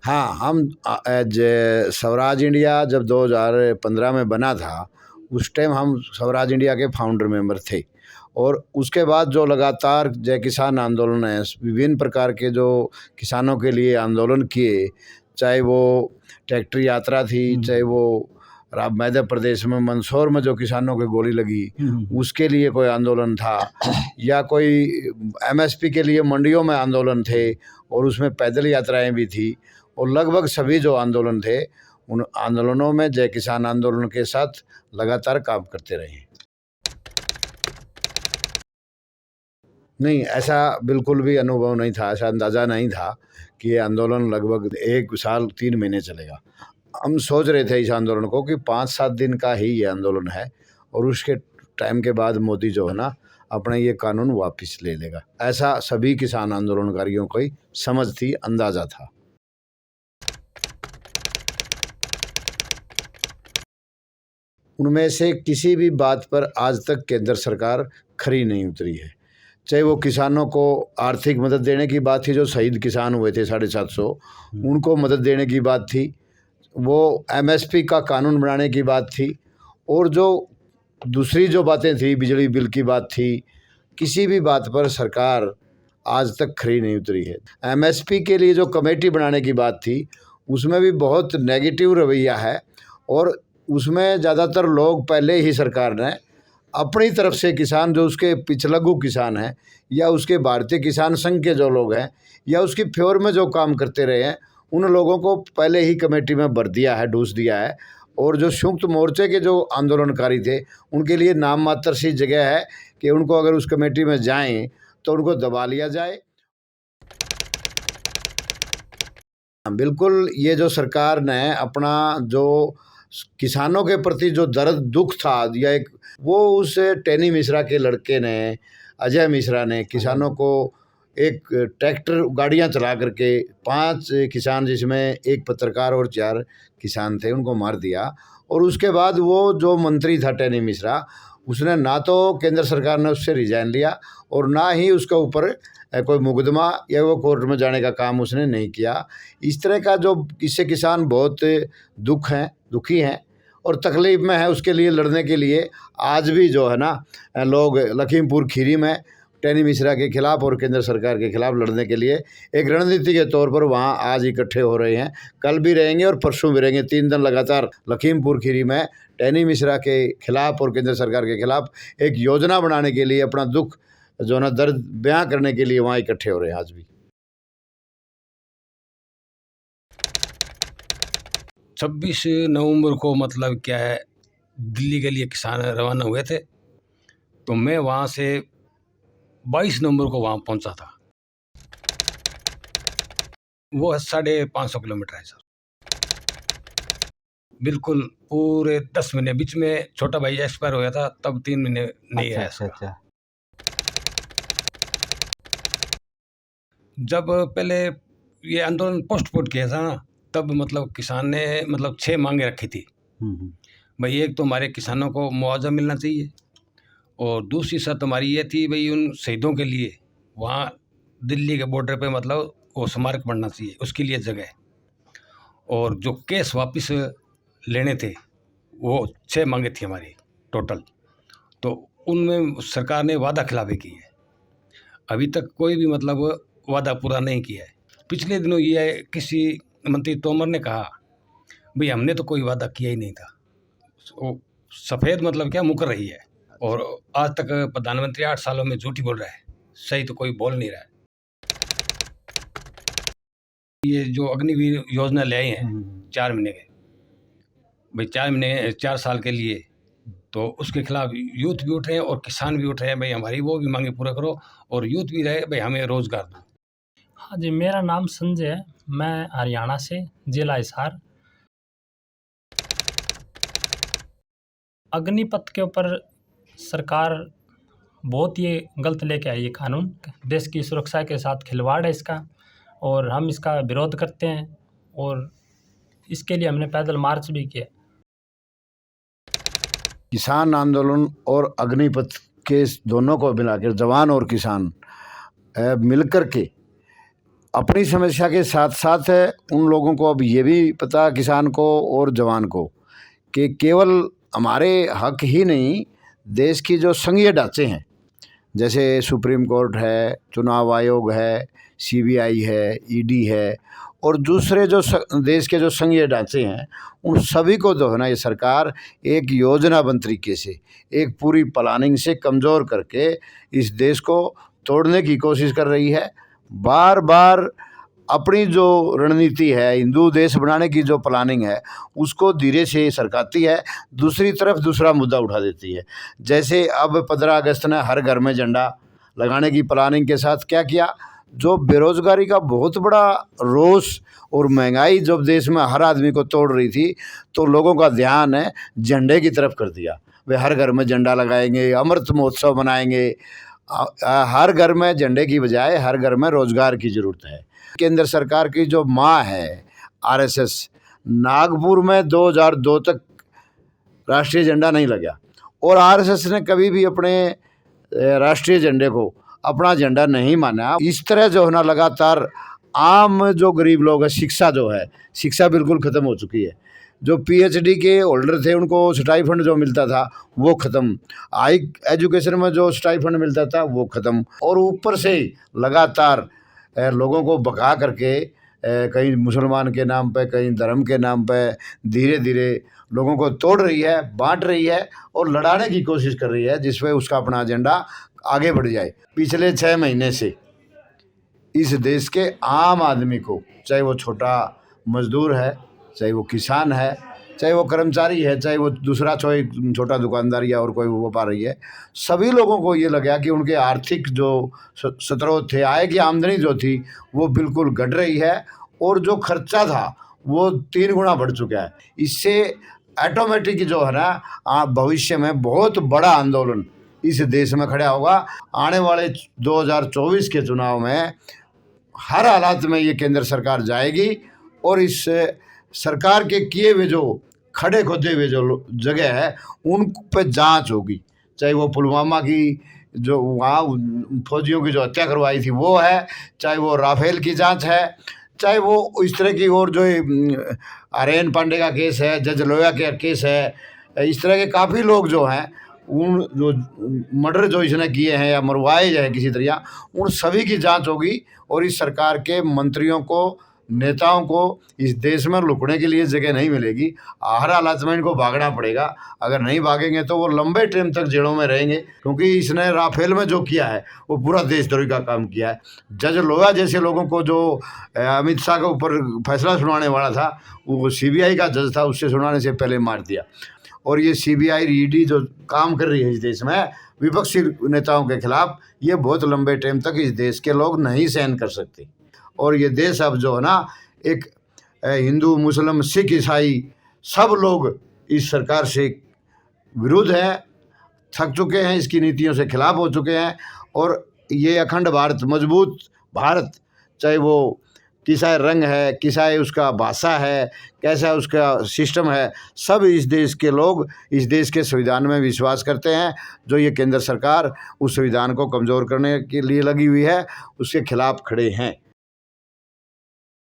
हाँ, हम as Swaraj India जब 2015 में बना था, उस टाइम हम स्वराज इंडिया के फाउंडर मेंबर थे। और उसके बाद जो लगातार जय किसान आंदोलन है, विभिन्न प्रकार के जो किसानों के लिए आंदोलन किए, चाहे वो ट्रैक्टर यात्रा थी, चाहे वो मध्य प्रदेश में मंदसौर में जो किसानों की गोली लगी, उसके लिए कोई आंदोलन था, या कोई एमएसपी के लिए मंडियों में आंदोलन थे, और उसमें पैदल यात्राएं भी थी। और लगभग सभी जो आंदोलन थे, उन आंदोलनों में जय किसान आंदोलन के साथ लगातार काम करते रहे। नहीं, ऐसा बिल्कुल भी अनुभव नहीं था, ऐसा अंदाज़ा नहीं था कि ये आंदोलन लगभग 1 साल 3 महीने चलेगा। हम सोच रहे थे इस आंदोलन को कि 5-7 दिन का ही ये आंदोलन है, और उसके टाइम के बाद मोदी जो है ना, अपना ये कानून वापस ले लेगा। ऐसा सभी किसान आंदोलनकारियों को ही समझ थी, अंदाज़ा था। उनमें से किसी भी बात पर आज तक केंद्र सरकार खरी नहीं उतरी है। चाहे वो किसानों को आर्थिक मदद देने की बात थी, जो शहीद किसान हुए थे 750, उनको मदद देने की बात थी, वो एमएसपी का कानून बनाने की बात थी, और जो दूसरी जो बातें थी, बिजली बिल की बात थी, किसी भी बात पर सरकार आज तक खरी नहीं उतरी है। एमएसपी के लिए जो कमेटी बनाने की बात थी, उसमें भी बहुत नेगेटिव रवैया है, और उसमें ज़्यादातर लोग पहले ही सरकार ने अपनी तरफ से किसान, जो उसके पिछलग्गू किसान हैं, या उसके भारतीय किसान संघ के जो लोग हैं, या उसकी फेवर में जो काम करते रहे हैं, उन लोगों को पहले ही कमेटी में भर दिया है, ढूंस दिया है। और जो संयुक्त मोर्चे के जो आंदोलनकारी थे, उनके लिए नाम मात्र सी जगह है कि उनको अगर उस कमेटी में जाएं तो उनको दबा लिया जाए। बिल्कुल, ये जो सरकार ने अपना जो किसानों के प्रति जो दर्द दुख था, या एक वो उस टेनी मिश्रा के लड़के ने, अजय मिश्रा ने, किसानों को एक ट्रैक्टर गाड़ियां चला करके 5 किसान, जिसमें एक पत्रकार और 4 किसान थे, उनको मार दिया। और उसके बाद वो जो मंत्री था टेनी मिश्रा, उसने ना तो केंद्र सरकार ने उससे रिजाइन लिया, और ना ही उसके ऊपर कोई मुकदमा या वो कोर्ट में जाने का काम उसने नहीं किया। इस तरह का जो, इससे किसान बहुत दुखी हैं और तकलीफ में है। उसके लिए लड़ने के लिए आज भी जो है ना, लोग लखीमपुर खीरी में टेनी मिश्रा के खिलाफ और केंद्र सरकार के खिलाफ लड़ने के लिए एक रणनीति के तौर पर वहाँ आज इकट्ठे हो रहे हैं। कल भी रहेंगे और परसों भी रहेंगे। 3 दिन लगातार लखीमपुर खीरी में टेनी मिश्रा के खिलाफ और केंद्र सरकार के खिलाफ एक योजना बनाने के लिए, अपना दुख जो ना दर्द बयां करने के लिए वहाँ इकट्ठे हो रहे हैं आज भी। 26 नवंबर को मतलब क्या है, दिल्ली के लिए किसान रवाना हुए थे, तो मैं वहाँ से 22 नवंबर को वहाँ पहुँचा था। वो 550 किलोमीटर है सर। बिल्कुल पूरे 10 महीने, बीच में छोटा भाई एक्सपायर हो गया था, तब 3 महीने नहीं है। अच्छा। जब पहले ये आंदोलन पोस्टपोन किया था ना, तब मतलब किसान ने मतलब 6 मांगे रखी थी भाई। एक तो हमारे किसानों को मुआवजा मिलना चाहिए, और दूसरी शर्त हमारी ये थी भाई, उन शहीदों के लिए वहाँ दिल्ली के बॉर्डर पे मतलब वो स्मारक बनना चाहिए, उसके लिए जगह। और जो केस वापस लेने थे, वो 6 मांगे थी हमारी टोटल। तो उनमें सरकार ने वादा खिलाफी की है, अभी तक कोई भी मतलब वादा पूरा नहीं किया है। पिछले दिनों ये किसी मंत्री तोमर ने कहा भाई हमने तो कोई वादा किया ही नहीं था। वो सफ़ेद मतलब क्या मुकर रही है, और आज तक प्रधानमंत्री 8 सालों में झूठी बोल रहा है, सही तो कोई बोल नहीं रहा है। ये जो अग्निवीर योजना ले आए हैं 4 महीने के, भाई 4 साल के लिए, तो उसके खिलाफ यूथ भी उठ रहे हैं और किसान भी उठ रहे हैं भाई, हमारी वो भी मांगे पूरा करो, और यूथ भी रहे भाई हमें रोजगार दो। हाँ जी, मेरा नाम संजय है, मैं हरियाणा से, जिला हिसार। अग्निपथ के ऊपर सरकार बहुत ये गलत लेके आई है कानून, देश की सुरक्षा के साथ खिलवाड़ है इसका, और हम इसका विरोध करते हैं, और इसके लिए हमने पैदल मार्च भी किया। किसान आंदोलन और अग्निपथ के दोनों को मिलाकर, जवान और किसान मिलकर के अपनी समस्या के साथ साथ उन लोगों को अब ये भी पता, किसान को और जवान को, कि केवल हमारे हक ही नहीं, देश की जो संघीय ढांचे हैं, जैसे सुप्रीम कोर्ट है, चुनाव आयोग है, सीबीआई है, ईडी है, और दूसरे जो देश के जो संघीय ढांचे हैं, उन सभी को जो है ना, ये सरकार एक योजनाबद्ध तरीके से, एक पूरी प्लानिंग से कमज़ोर करके इस देश को तोड़ने की कोशिश कर रही है। बार बार अपनी जो रणनीति है, हिंदू देश बनाने की जो प्लानिंग है, उसको धीरे से सरकाती है, दूसरी तरफ दूसरा मुद्दा उठा देती है। जैसे अब 15 अगस्त ने हर घर में झंडा लगाने की प्लानिंग के साथ क्या किया, जो बेरोजगारी का बहुत बड़ा रोष और महंगाई जब देश में हर आदमी को तोड़ रही थी, तो लोगों का ध्यान है झंडे की तरफ कर दिया। वे हर घर में झंडा लगाएंगे, अमृत महोत्सव मनाएंगे। हर घर में झंडे की बजाय हर घर में रोजगार की ज़रूरत है। केंद्र सरकार की जो माँ है आरएसएस, नागपुर में 2002 तक राष्ट्रीय झंडा नहीं लगा, और आरएसएस ने कभी भी अपने राष्ट्रीय झंडे को अपना झंडा नहीं माना। इस तरह जो है ना, लगातार आम जो गरीब लोग हैं, शिक्षा बिल्कुल ख़त्म हो चुकी है। जो पीएचडी के होल्डर थे, उनको स्टाइफंड जो मिलता था वो ख़त्म, हाई एजुकेशन में जो स्टाइफंड मिलता था वो ख़त्म, और ऊपर से लगातार लोगों को भगा करके कहीं मुसलमान के नाम पे, कहीं धर्म के नाम पे धीरे धीरे लोगों को तोड़ रही है, बांट रही है और लड़ाने की कोशिश कर रही है, जिसमें उसका अपना एजेंडा आगे बढ़ जाए। पिछले 6 महीने से इस देश के आम आदमी को, चाहे वो छोटा मजदूर है, चाहे वो किसान है, चाहे वो कर्मचारी है, चाहे वो दूसरा छोटा दुकानदार या और कोई व्यापारी है, सभी लोगों को ये लगा कि उनके आर्थिक जो स्रोत थे, आय की आमदनी जो थी वो बिल्कुल घट रही है, और जो खर्चा था वो 3 गुना बढ़ चुका है। इससे ऑटोमेटिक जो है ना, भविष्य में बहुत बड़ा आंदोलन इस देश में खड़ा होगा। आने वाले 2024 के चुनाव में हर हालात में ये केंद्र सरकार जाएगी, और इस सरकार के किए हुए जो खड़े खोदे हुए जो जगह है उन पे जांच होगी। चाहे वो पुलवामा की जो वहाँ फौजियों की जो हत्या करवाई थी वो है, चाहे वो राफेल की जांच है, चाहे वो इस तरह की और जो आर्यन पांडे का केस है, जज लोया का केस है, इस तरह के काफ़ी लोग जो हैं, उन जो मर्डर जो इसने किए हैं या मरवाए जाए किसी तरह, उन सभी की जांच होगी। और इस सरकार के मंत्रियों को, नेताओं को इस देश में लुकने के लिए जगह नहीं मिलेगी। हर हालात में इनको भागना पड़ेगा। अगर नहीं भागेंगे तो वो लंबे टाइम तक जेलों में रहेंगे, क्योंकि इसने राफेल में जो किया है वो पूरा देशद्रोही का काम किया है। जज लोया जैसे लोगों को, जो अमित शाह के ऊपर फैसला सुनाने वाला था, वो सीबीआई का जज था, उससे सुनाने से पहले मार दिया। और ये सीबीआई ईडी जो काम कर रही है इस देश में विपक्षी नेताओं के खिलाफ, ये बहुत लंबे टाइम तक इस देश के लोग नहीं सहन कर सकते। और ये देश अब जो है ना, एक हिंदू, मुस्लिम, सिख, ईसाई सब लोग इस सरकार से विरुद्ध हैं, थक चुके हैं, इसकी नीतियों से खिलाफ हो चुके हैं। और ये अखंड भारत, मजबूत भारत, चाहे वो किसा रंग है, किसा उसका भाषा है, कैसा उसका सिस्टम है, सब इस देश के लोग इस देश के संविधान में विश्वास करते हैं। जो ये केंद्र सरकार उस संविधान को कमज़ोर करने के लिए लगी हुई है, उसके खिलाफ खड़े हैं।